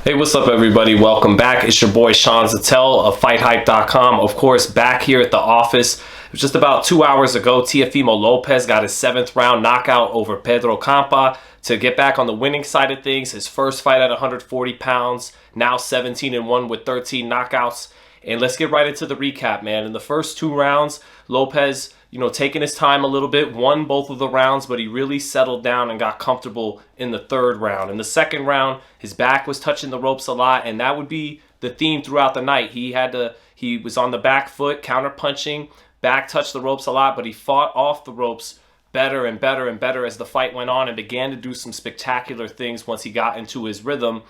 Hey, what's up, everybody? Welcome back. It's your boy Sean Zittel of FightHype.com. Of course, back here at the office. It was just about 2 hours ago, Teofimo Lopez got his 7th round knockout over Pedro Campa to get back on the winning side of things. His first fight at 140 pounds, now 17-1 with 13 knockouts. And let's get right into the recap, man. In the first 2 rounds, Lopez, taking his time a little bit, won both of the rounds, but he really settled down and got comfortable in the 3rd round. In the 2nd round, his back was touching the ropes a lot, and that would be the theme throughout the night. He was on the back foot, counter punching, back touched the ropes a lot, but he fought off the ropes better and better and better as the fight went on and began to do some spectacular things once he got into his rhythm.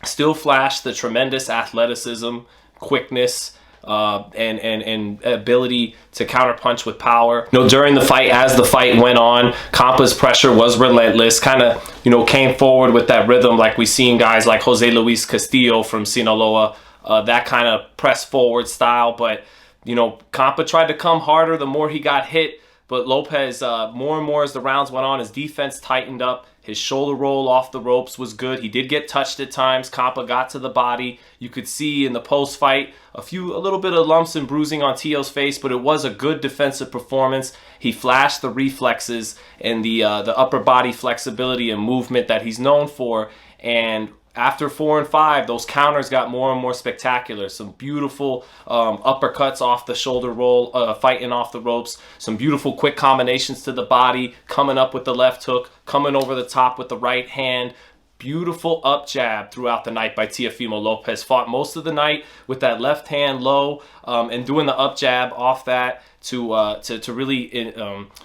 Still flashed the tremendous athleticism, quickness, and ability to counterpunch with power. During the fight, as the fight went on, Campa's pressure was relentless. Kind of, came forward with that rhythm like we've seen guys like Jose Luis Castillo from Sinaloa, that kind of press forward style. But, Campa tried to come harder the more he got hit. But Lopez, more and more as the rounds went on, his defense tightened up. His shoulder roll off the ropes was good. He did get touched at times. Campa got to the body. You could see in the post-fight a little bit of lumps and bruising on Teo's face, but it was a good defensive performance. He flashed the reflexes and the upper body flexibility and movement that he's known for. And after 4 and 5, those counters got more and more spectacular. Some beautiful uppercuts off the shoulder roll, fighting off the ropes. Some beautiful quick combinations to the body, coming up with the left hook, coming over the top with the right hand. Beautiful up jab throughout the night by Teofimo Lopez. Fought most of the night with that left hand low and doing the up jab off that to really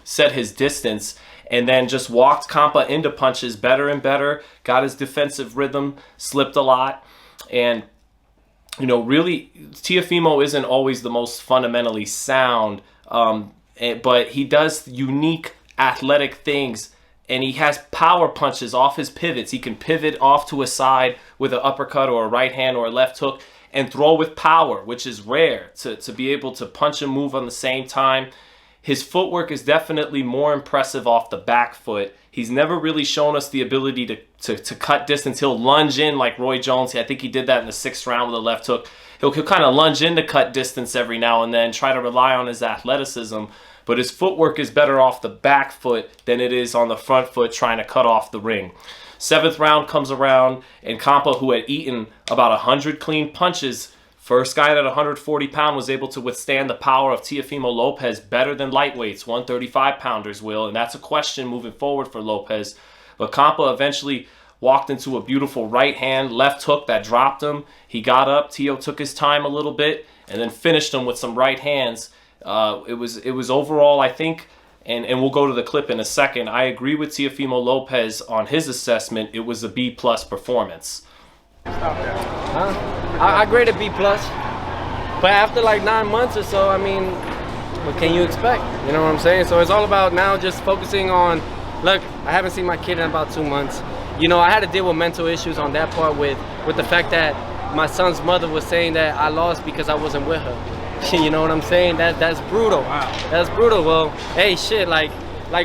set his distance. And then just walked Campa into punches better and better, got his defensive rhythm, slipped a lot. And, really, Teofimo isn't always the most fundamentally sound, but he does unique athletic things, and he has power punches off his pivots. He can pivot off to a side with an uppercut or a right hand or a left hook and throw with power, which is rare, to be able to punch and move on the same time. His footwork is definitely more impressive off the back foot. He's never really shown us the ability to cut distance. He'll lunge in like Roy Jones. I think he did that in the 6th round with a left hook. He'll kind of lunge in to cut distance every now and then, try to rely on his athleticism. But his footwork is better off the back foot than it is on the front foot trying to cut off the ring. 7th round comes around, and Campa, who had eaten about 100 clean punches, first guy at 140 pounds, was able to withstand the power of Teofimo Lopez better than lightweights, 135-pounders will, and that's a question moving forward for Lopez. But Campa eventually walked into a beautiful right hand, left hook that dropped him. He got up, Teo took his time a little bit, and then finished him with some right hands. It was overall, I think, and we'll go to the clip in a second, I agree with Teofimo Lopez on his assessment. It was a B+ performance. Stop that. I graded B+, but after like 9 months or so, I mean, what can you expect? You know what I'm saying? So it's all about now just focusing on, look, I haven't seen my kid in about 2 months. I had to deal with mental issues on that part with the fact that my son's mother was saying that I lost because I wasn't with her. You know what I'm saying? That's brutal. Wow. That's brutal. Well, hey, shit, like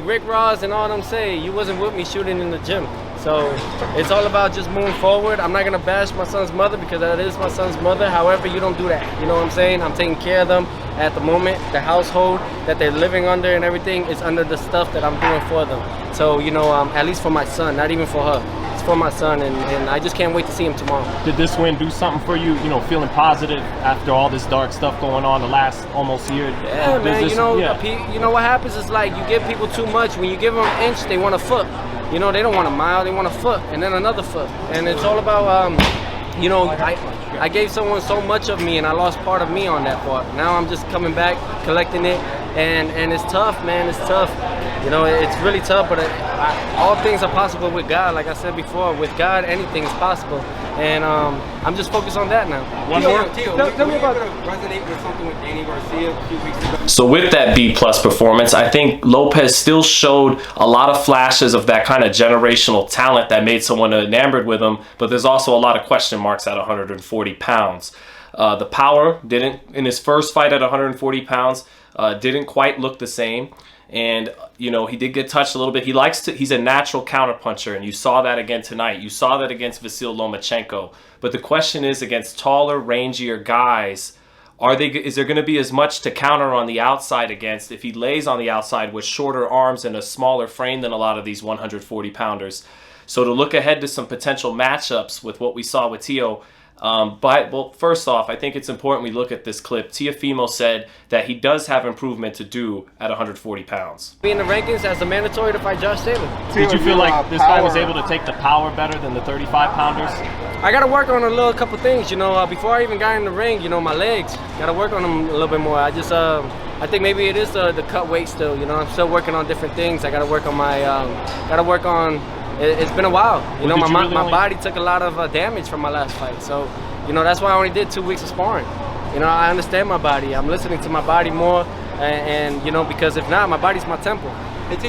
Rick Ross and all them say, you wasn't with me shooting in the gym. So it's all about just moving forward. I'm not gonna bash my son's mother because that is my son's mother. However, you don't do that. You know what I'm saying? I'm taking care of them at the moment. The household that they're living under and everything is under the stuff that I'm doing for them. So, at least for my son, not even for her. It's for my son, and I just can't wait to see him tomorrow. Did this win do something for you, feeling positive after all this dark stuff going on the last almost year? Yeah, man, you know what happens is like you give people too much. When you give them an inch, they want a foot. They don't want a mile, they want a foot, and then another foot. And it's all about, I gave someone so much of me, and I lost part of me on that part. Now I'm just coming back, collecting it, and it's tough, man, it's tough. It's really tough, but all things are possible with God. Like I said before, with God, anything is possible. And I'm just focused on that now. Tell me about resonate with something with Danny Garcia a few weeks ago. So with that B+ performance, I think Lopez still showed a lot of flashes of that kind of generational talent that made someone enamored with him, but there's also a lot of question marks at 140 pounds. The power didn't, in his first fight at 140 pounds, didn't quite look the same. And, you know, he did get touched a little bit. He's a natural counterpuncher, and you saw that again tonight. You saw that against Vasyl Lomachenko. But the question is, against taller, rangier guys, is there going to be as much to counter on the outside against if he lays on the outside with shorter arms and a smaller frame than a lot of these 140-pounders? So to look ahead to some potential matchups with what we saw with Teo, well, first off, I think it's important we look at this clip. Teofimo said that he does have improvement to do at 140 pounds. Being the rankings as a mandatory to fight Josh Taylor. Did you feel like this guy was able to take the power better than the 35-pounders? I got to work on a couple things, you know. Before I even got in the ring, you know, my legs, got to work on them a little bit more. I think maybe it is the cut weight still, you know. I'm still working on different things. I got to work on my, it's been a while. You know, my body took a lot of damage from my last fight. So, you know, that's why I only did 2 weeks of sparring. You know, I understand my body. I'm listening to my body more, and you know, because if not, my body's my temple.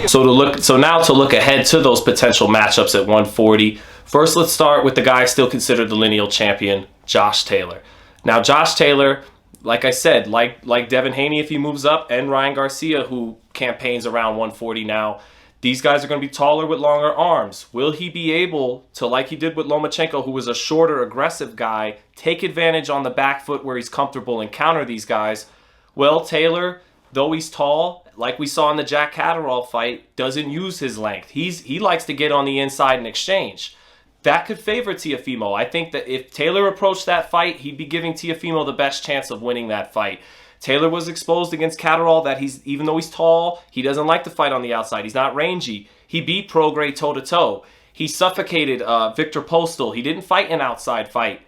So now to look ahead to those potential matchups at 140. First, let's start with the guy still considered the lineal champion, Josh Taylor. Now, Josh Taylor, like I said, like Devin Haney if he moves up, and Ryan Garcia, who campaigns around 140 now, these guys are going to be taller with longer arms. Will he be able to, like he did with Lomachenko, who was a shorter, aggressive guy, take advantage on the back foot where he's comfortable and counter these guys? Well, Taylor, though he's tall, like we saw in the Jack Catterall fight, doesn't use his length. He likes to get on the inside and exchange. That could favor Teofimo. I think that if Taylor approached that fight, he'd be giving Teofimo the best chance of winning that fight. Taylor was exposed against Catterall that even though he's tall, he doesn't like to fight on the outside. He's not rangy. He beat Prograis toe-to-toe. He suffocated Victor Postal. He didn't fight an outside fight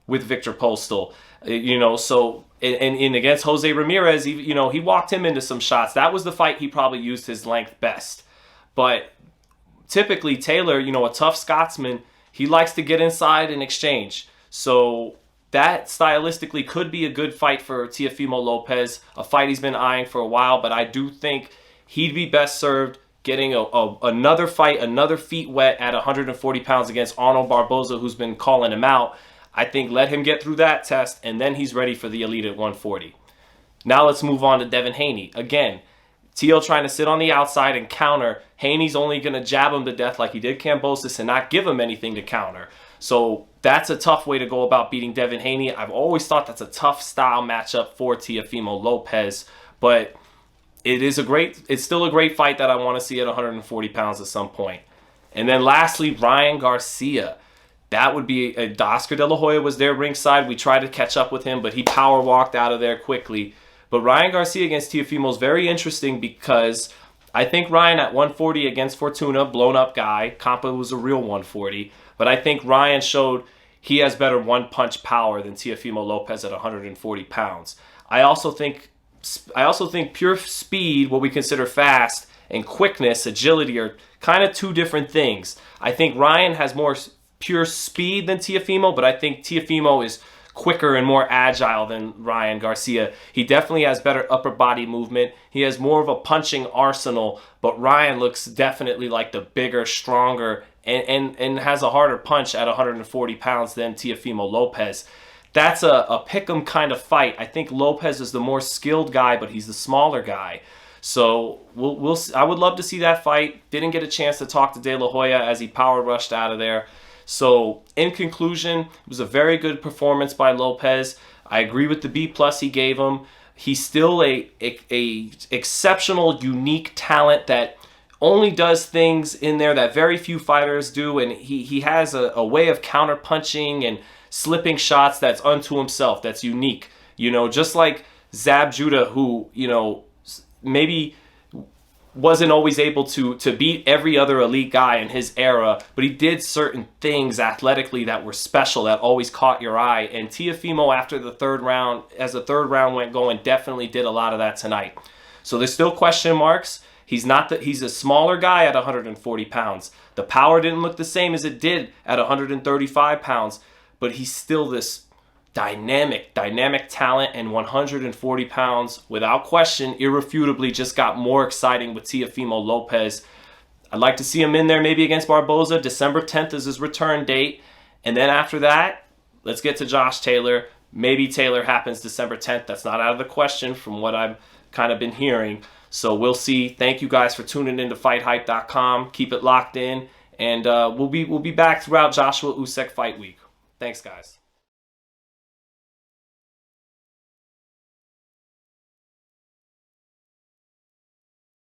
with Victor Postal. You know, so, and against Jose Ramirez, you know, he walked him into some shots. That was the fight he probably used his length best. But typically, Taylor, you know, a tough Scotsman, he likes to get inside and exchange. So that stylistically could be a good fight for Teofimo Lopez, a fight he's been eyeing for a while, but I do think he'd be best served getting another fight, another feet wet at 140 pounds against Arnold Barboza, who's been calling him out. I think let him get through that test, and then he's ready for the elite at 140. Now let's move on to Devin Haney. Again, Teo trying to sit on the outside and counter. Haney's only going to jab him to death like he did Kambosos and not give him anything to counter. So that's a tough way to go about beating Devin Haney. I've always thought that's a tough style matchup for Teofimo Lopez, but it's still a great fight that I want to see at 140 pounds at some point. And then lastly, Ryan Garcia. That would be, Oscar De La Hoya was there ringside. We tried to catch up with him, but he power walked out of there quickly. But Ryan Garcia against Teofimo is very interesting because I think Ryan at 140 against Fortuna, blown up guy. Campa was a real 140. But I think Ryan showed he has better one-punch power than Teofimo Lopez at 140 pounds. I also think pure speed, what we consider fast, and quickness, agility are kind of two different things. I think Ryan has more pure speed than Teofimo, but I think Teofimo is quicker and more agile than Ryan Garcia. He definitely has better upper body movement. He has more of a punching arsenal, but Ryan looks definitely like the bigger, stronger, and has a harder punch at 140 pounds than Teofimo Lopez. That's a pick'em kind of fight. I think Lopez is the more skilled guy, but he's the smaller guy. So I would love to see that fight. Didn't get a chance to talk to De La Hoya as he power rushed out of there. So in conclusion, it was a very good performance by Lopez. I agree with the B+ he gave him. He's still a exceptional, unique talent that only does things in there that very few fighters do, and he has a way of counter punching and slipping shots that's unto himself, that's unique. You know, just like Zab Judah, who, you know, maybe wasn't always able to beat every other elite guy in his era, but he did certain things athletically that were special, that always caught your eye. And Teofimo, after the third round, as the third round went going, definitely did a lot of that tonight. So there's still question marks. He's a smaller guy at 140 pounds. The power didn't look the same as it did at 135 pounds, but he's still this dynamic talent, and 140 pounds, without question, irrefutably just got more exciting with Teofimo Lopez. I'd like to see him in there maybe against Barboza. December 10th is his return date. And then after that, let's get to Josh Taylor. Maybe Taylor happens December 10th. That's not out of the question from what I've kind of been hearing. So we'll see. Thank you guys for tuning in to FightHype.com. Keep it locked in, and we'll be back throughout Joshua Usyk fight week. Thanks, guys.